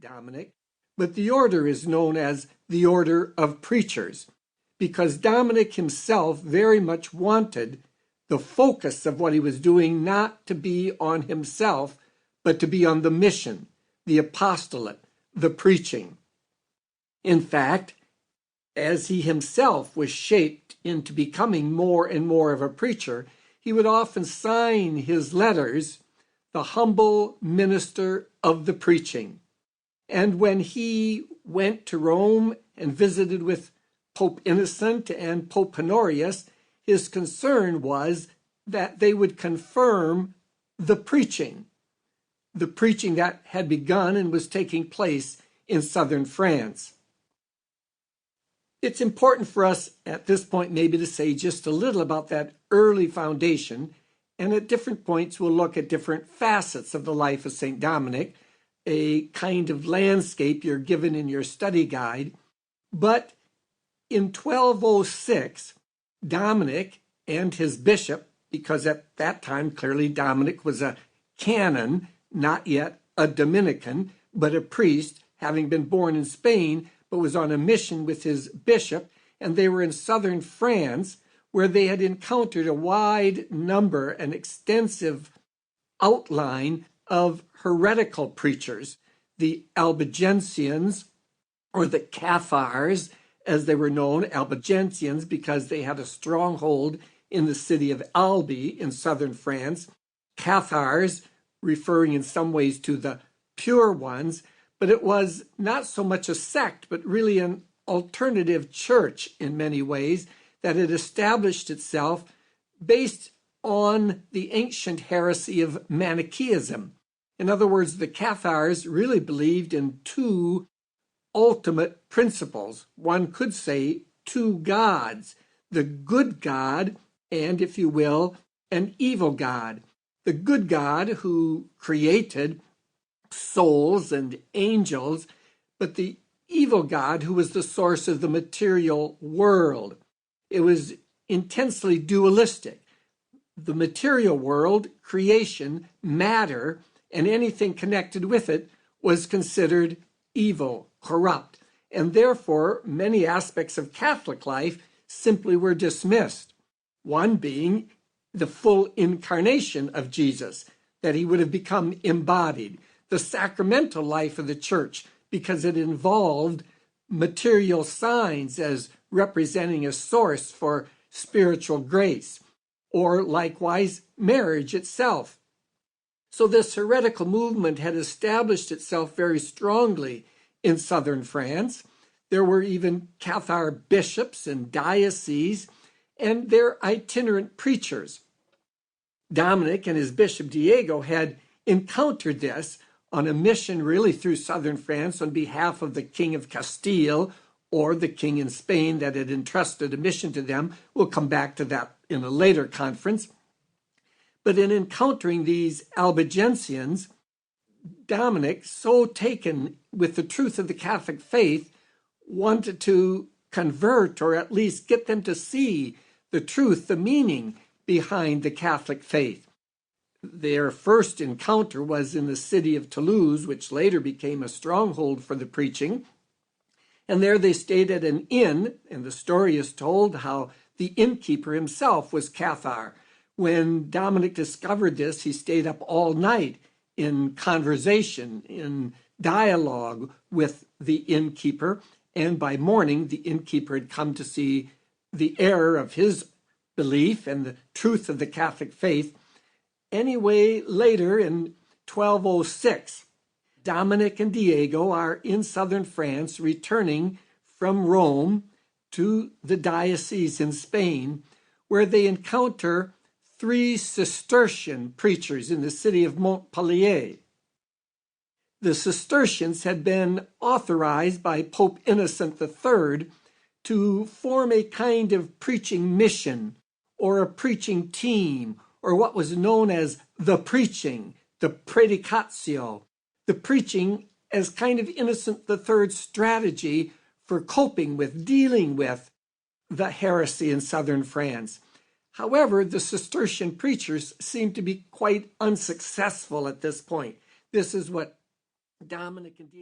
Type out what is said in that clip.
Dominic, but the order is known as the Order of Preachers, because Dominic himself very much wanted the focus of what he was doing not to be on himself, but to be on the mission, the apostolate, the preaching. In fact, as he himself was shaped into becoming more and more of a preacher, he would often sign his letters, "The humble minister of the preaching." And when he went to Rome and visited with Pope Innocent and Pope Honorius, his concern was that they would confirm the preaching that had begun and was taking place in southern France. It's important for us at this point maybe to say just a little about that early foundation, and at different points we'll look at different facets of the life of St. Dominic, a kind of landscape you're given in your study guide. But in 1206, Dominic and his bishop, because at that time clearly Dominic was a canon, not yet a Dominican, but a priest, having been born in Spain, but was on a mission with his bishop, and they were in southern France, where they had encountered a wide number, an extensive outline of heretical preachers, the Albigensians, or the Cathars, as they were known, Albigensians, because they had a stronghold in the city of Albi in southern France, Cathars, referring in some ways to the pure ones, but it was not so much a sect, but really an alternative church in many ways that had established itself based on the ancient heresy of Manichaeism. In other words, the Cathars really believed in two ultimate principles. One could say two gods, the good God and, if you will, an evil God. The good God who created souls and angels, but the evil God who was the source of the material world. It was intensely dualistic. The material world, creation, matter, and anything connected with it was considered evil, corrupt, and therefore many aspects of Catholic life simply were dismissed. One being the full incarnation of Jesus, that he would have become embodied. The sacramental life of the church, because it involved material signs as representing a source for spiritual grace, or likewise marriage itself. So this heretical movement had established itself very strongly in southern France. There were even Cathar bishops and dioceses and their itinerant preachers. Dominic and his bishop Diego had encountered this on a mission really through southern France on behalf of the King of Castile, or the king in Spain that had entrusted a mission to them. We'll come back to that in a later conference. But in encountering these Albigensians, Dominic, so taken with the truth of the Catholic faith, wanted to convert, or at least get them to see the truth, the meaning behind the Catholic faith. Their first encounter was in the city of Toulouse, which later became a stronghold for the preaching. And there they stayed at an inn, and the story is told how the innkeeper himself was Cathar. When Dominic discovered this, he stayed up all night in conversation, in dialogue with the innkeeper, and by morning the innkeeper had come to see the error of his belief and the truth of the Catholic faith. Anyway, later in 1206, Dominic and Diego are in southern France, returning from Rome to the diocese in Spain, where they encounter 3 Cistercian preachers in the city of Montpellier. The Cistercians had been authorized by Pope Innocent III to form a kind of preaching mission, or a preaching team, or what was known as the preaching, the predicatio, the preaching as kind of Innocent III's strategy for coping with, dealing with the heresy in southern France. However, the Cistercian preachers seemed to be quite unsuccessful at this point. This is what Dominic and Diego